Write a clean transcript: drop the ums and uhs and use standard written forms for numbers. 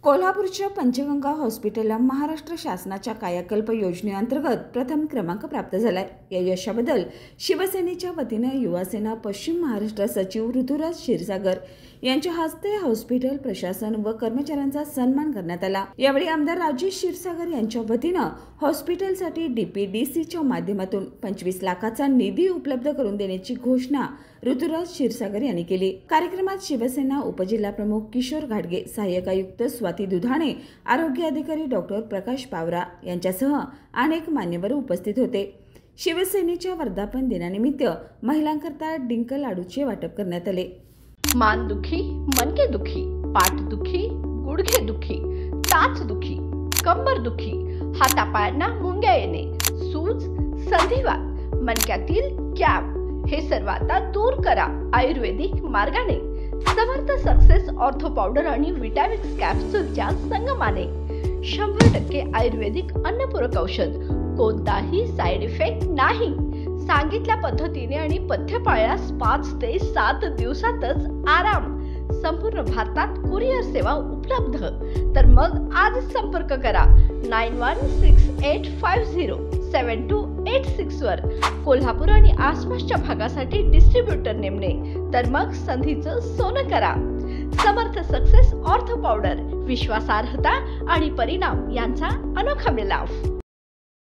कोल्हापूरच्या पंचगंगा हॉस्पिटलला महाराष्ट्र शासनाच्या कायाकल्प योजनेअंतर्गत प्रथम क्रमांक प्राप्त झालाय। या यशाबद्दल शिवसेनेच्या वतीने युवासेना पश्चिम महाराष्ट्र सचिव ऋतुराज क्षीरसागर यांच्या हस्ते हॉस्पिटल प्रशासन व कर्मचाऱ्यांचा सन्मान करण्यात आला। यावेळी आमदार राजेश क्षीरसागर यांच्या वतीने हॉस्पिटलसाठी डीपीडीसीच्या माध्यमातून 25 लाखाचा निधी उपलब्ध करून देण्याची घोषणा ऋतुराज क्षीरसागर यांनी केली। कार्यक्रमात शिवसेना उपजिल्हाप्रमुख किशोर घाटगे, सहाय्यक आयुक्त स्वाती दुधाणे, आरोग्य अधिकारी डॉक्टर प्रकाश पावरा यांच्यासह अनेक मान्यवर उपस्थित होते। शिवसेनेच्या वर्धापन दिनानिमित्त महिलांकरता डिंक लाडूचे वाटप करण्यात आले। मान दुखी, मनके दुखी, पाठ दुखी, गुडघे दुखी, टाच दुखी, कंबर दुखी, हातापायांना मुंग्या येणे, सूज, संधिवात, मणक्यातील कॅप हे सर्व आता दूर करा आयुर्वेदिक मार्गाने। समर्थ सक्सेस ऑर्थो पावडर आणि विटॅमिक्स कॅप्सूलच्या संगमाने 100% आयुर्वेदिक अन्नपूरक औषध, कोणताही साइड इफेक्ट नाही। सांगितल्या पद्धतीने आणि पथ्य पाळल्यास 5 ते 7 दिवसातच आराम। संपूर्ण भारतात कुरिअर सेवा उपलब्ध। तर मग आज संपर्क करा 9168507286 वर। कोल्हापूर आणि आसपासच्या भागासाठी डिस्ट्रीब्युटर नेमणे। तर मग संधीचं सोनं करा। समर्थ सक्सेस ऑर्थो पावडर, विश्वासार्हता आणि परिणाम यांचा अनोखा मिलाफ।